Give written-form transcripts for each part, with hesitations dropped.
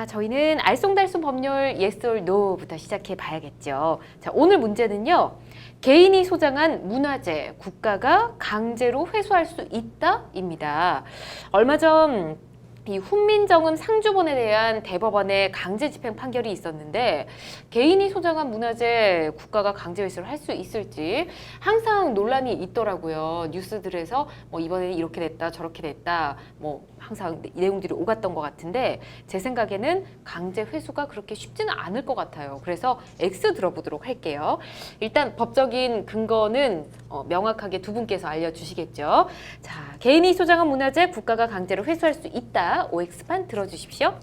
자, 저희는 알쏭달쏭 법률 Yes or No부터 시작해 봐야겠죠. 자, 오늘 문제는요. 개인이 소장한 문화재, 국가가 강제로 회수할 수 있다입니다. 얼마 전 이 훈민정음 상주본에 대한 대법원의 강제 집행 판결이 있었는데 개인이 소장한 문화재 국가가 강제 회수를 할 수 있을지 항상 논란이 있더라고요. 뉴스들에서 뭐 이번에는 이렇게 됐다 저렇게 됐다 뭐 항상 내용들이 오갔던 것 같은데 제 생각에는 강제 회수가 그렇게 쉽지는 않을 것 같아요. 그래서 X 들어보도록 할게요. 일단 법적인 근거는 명확하게 두 분께서 알려주시겠죠. 자, 개인이 소장한 문화재 국가가 강제로 회수할 수 있다. OX판 들어주십시오.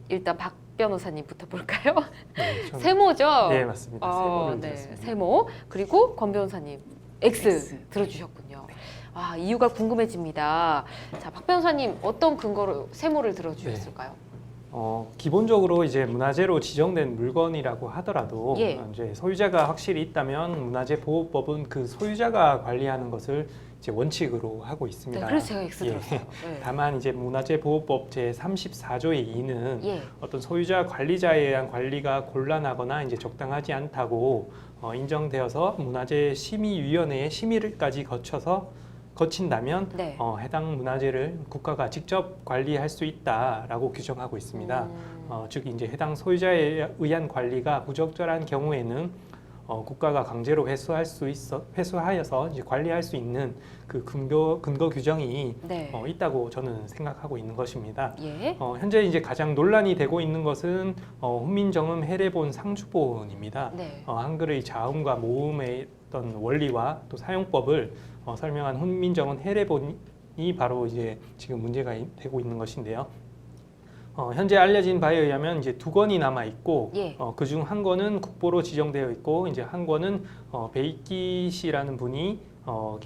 일단 박 변호사님부터 볼까요? 네, 세모죠? 네, 맞습니다. 세모를 네, 들었습니다. 세모. 그리고 권 변호사님 X, X. 들어주셨군요. 아, 이유가 궁금해집니다. 자, 박 변호사님 어떤 근거로 세모를 들어주셨을까요? 기본적으로 이제 문화재로 지정된 물건이라고 하더라도 예. 이제 소유자가 확실히 있다면 문화재 보호법은 그 소유자가 관리하는 것을 이제 원칙으로 하고 있습니다. 네, 그래서 제가 X 예. 들었어요. 네. 다만 이제 문화재 보호법 제 34조의 2는 예. 어떤 소유자 관리자에 의한 관리가 곤란하거나 이제 적당하지 않다고 인정되어서 문화재 심의위원회의 심의를까지 거친다면 네. 해당 문화재를 국가가 직접 관리할 수 있다라고 규정하고 있습니다. 즉 이제 해당 소유자에 의한 관리가 부적절한 경우에는 국가가 강제로 회수하여서 이제 관리할 수 있는 그 근거 규정이 네. 있다고 저는 생각하고 있는 것입니다. 예. 현재 이제 가장 논란이 되고 있는 것은 훈민정음 해례본 상주본입니다. 네. 한글의 자음과 모음의 어떤 원리와 또 사용법을 설명한 훈민정음 해례본이 바로 이제 지금 문제가 되고 있는 것인데요. 현재 알려진 바에 의하면 이제 2권이 남아 있고 예. 그중 한 권은 국보로 지정되어 있고 이제 한 권은 베이키 씨라는 분이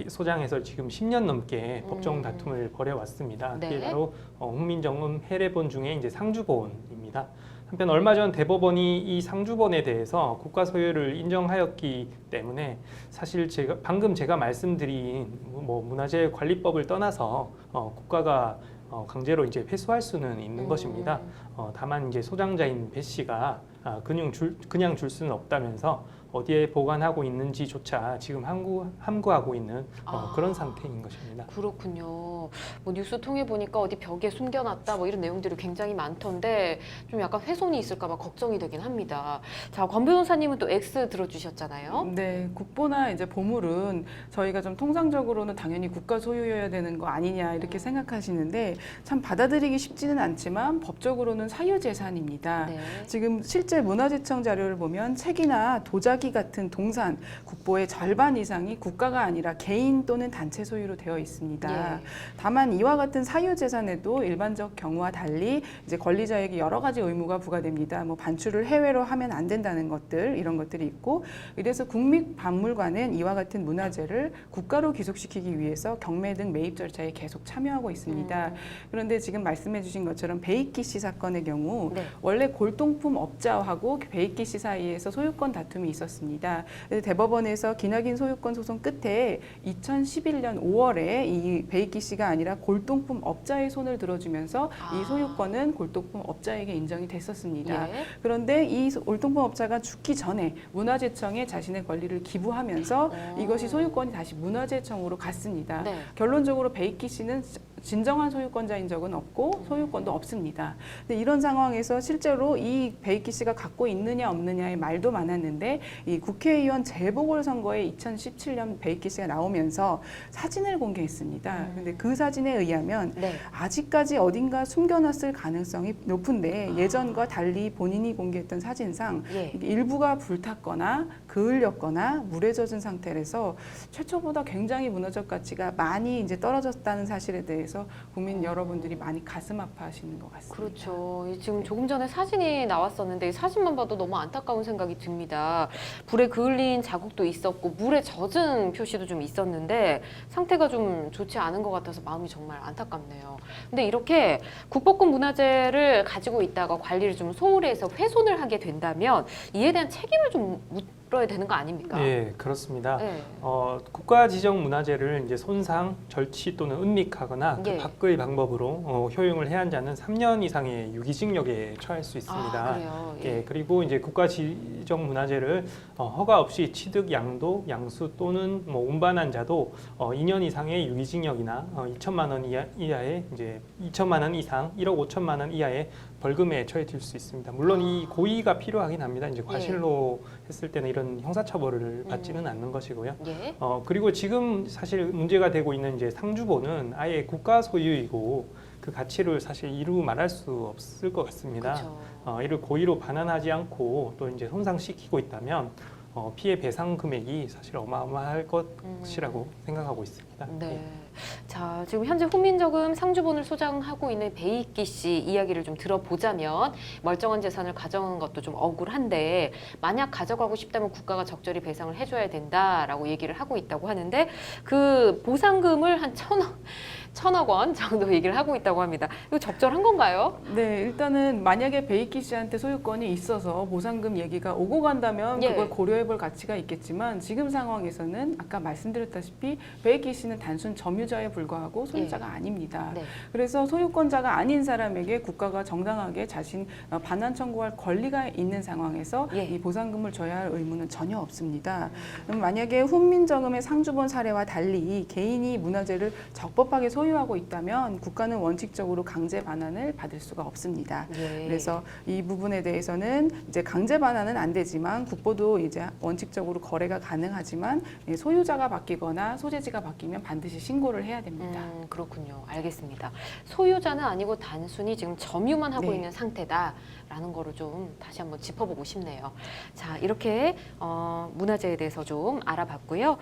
소장해서 지금 10년 넘게 법정 다툼을 벌여왔습니다. 네. 그게 바로 훈민정음 해례본 중에 이제 상주본입니다. 한편 얼마 전 대법원이 이 상주본에 대해서 국가 소유를 인정하였기 때문에 사실 방금 제가 말씀드린 뭐 문화재 관리법을 떠나서 국가가 강제로 이제 회수할 수는 있는 것입니다. 다만 이제 소장자인 배 씨가 그냥 줄 수는 없다면서 어디에 보관하고 있는지조차 지금 함구하고 있는 그런 상태인 것입니다. 그렇군요. 뭐 뉴스 통해 보니까 어디 벽에 숨겨놨다 뭐 이런 내용들이 굉장히 많던데 좀 약간 훼손이 있을까 봐 걱정이 되긴 합니다. 자, 권 변호사님은 또 X 들어주셨잖아요. 네, 국보나 이제 보물은 저희가 좀 통상적으로는 당연히 국가 소유여야 되는 거 아니냐 이렇게 생각하시는데 참 받아들이기 쉽지는 않지만 법적으로는 사유재산입니다. 네. 지금 실제 문화재청 자료를 보면 책이나 도자기 같은 동산, 국보의 절반 이상이 국가가 아니라 개인 또는 단체 소유로 되어 있습니다. 예. 다만 이와 같은 사유재산에도 일반적 경우와 달리 이제 권리자에게 여러 가지 의무가 부과됩니다. 뭐 반출을 해외로 하면 안 된다는 것들 이런 것들이 있고 이래서 국립박물관은 이와 같은 문화재를 국가로 귀속시키기 위해서 경매 등 매입 절차에 계속 참여하고 있습니다. 그런데 지금 말씀해주신 것처럼 베이키 씨 사건의 경우 네. 원래 골동품 업자하고 베이키 씨 사이에서 소유권 다툼이 있었습니다. 대법원에서 기나긴 소유권 소송 끝에 2011년 5월에 이 베이키 씨가 아니라 골동품 업자의 손을 들어주면서 이 소유권은 골동품 업자에게 인정이 됐었습니다. 예. 그런데 이 골동품 업자가 죽기 전에 문화재청에 자신의 권리를 기부하면서 이것이 소유권이 다시 문화재청으로 갔습니다. 네. 결론적으로 베이키 씨는 진정한 소유권자인 적은 없고 소유권도 없습니다. 근데 이런 상황에서 실제로 이 베이키 씨가 갖고 있느냐 없느냐의 말도 많았는데 이 국회의원 재보궐선거에 2017년 베이키 씨가 나오면서 사진을 공개했습니다. 근데 그 사진에 의하면 네. 아직까지 어딘가 숨겨놨을 가능성이 높은데 예전과 달리 본인이 공개했던 사진상 예. 이게 일부가 불탔거나 그을렸거나 물에 젖은 상태라서 최초보다 굉장히 문화적 가치가 많이 이제 떨어졌다는 사실에 대해서 국민 여러분들이 많이 가슴 아파하시는 것 같습니다. 그렇죠. 지금 조금 전에 사진이 나왔었는데 이 사진만 봐도 너무 안타까운 생각이 듭니다. 불에 그을린 자국도 있었고 물에 젖은 표시도 좀 있었는데 상태가 좀 좋지 않은 것 같아서 마음이 정말 안타깝네요. 근데 이렇게 국보급 문화재를 가지고 있다가 관리를 좀 소홀히 해서 훼손을 하게 된다면 이에 대한 책임을 좀 물어야 되는 거 아닙니까? 예, 그렇습니다. 네. 국가 지정 문화재를 이제 손상, 절취 또는 은닉하거나 그 예. 밖의 방법으로 효용을 해한 자는 3년 이상의 유기징역에 처할 수 있습니다. 아, 그래요. 예, 그리고 이제 국가 지정 문화재를 허가 없이 취득, 양도, 양수 또는 뭐 운반한 자도 2년 이상의 유기징역이나 2천만 원 이하의 이제 2천만 원 이상 1억 5천만 원 이하의 벌금에 처해질 수 있습니다. 물론 이 고의가 필요하긴 합니다. 이제 과실로 했을 때는 이런 형사처벌을 받지는 않는 것이고요. 예. 그리고 지금 사실 문제가 되고 있는 이제 상주보는 아예 국가 소유이고 그 가치를 사실 이루 말할 수 없을 것 같습니다. 그렇죠. 이를 고의로 반환하지 않고 또 이제 손상시키고 있다면 피해 배상 금액이 사실 어마어마할 것이라고 생각하고 있습니다. 네. 자, 지금 현재 훈민저금 상주본을 소장하고 있는 배익기 씨 이야기를 좀 들어보자면 멀쩡한 재산을 가져간 것도 좀 억울한데 만약 가져가고 싶다면 국가가 적절히 배상을 해줘야 된다라고 얘기를 하고 있다고 하는데 그 보상금을 한 1,000억 원 정도 얘기를 하고 있다고 합니다. 이거 적절한 건가요? 네, 일단은 만약에 베이키 씨한테 소유권이 있어서 보상금 얘기가 오고 간다면 예. 그걸 고려해볼 가치가 있겠지만 지금 상황에서는 아까 말씀드렸다시피 베이키 씨는 단순 점유자에 불과하고 소유자가 아닙니다. 네. 그래서 소유권자가 아닌 사람에게 국가가 정당하게 자신 반환 청구할 권리가 있는 상황에서 예. 이 보상금을 줘야 할 의무는 전혀 없습니다. 그럼 만약에 훈민정음의 상주본 사례와 달리 개인이 문화재를 적법하게 소유하고 있다면 국가는 원칙적으로 강제 반환을 받을 수가 없습니다. 예. 그래서 이 부분에 대해서는 이제 강제 반환은 안 되지만 국보도 이제 원칙적으로 거래가 가능하지만 소유자가 바뀌거나 소재지가 바뀌면 반드시 신고를 해야 됩니다. 그렇군요. 알겠습니다. 소유자는 아니고 단순히 지금 점유만 하고 네. 있는 상태다라는 거를 좀 다시 한번 짚어보고 싶네요. 자, 이렇게 문화재에 대해서 좀 알아봤고요.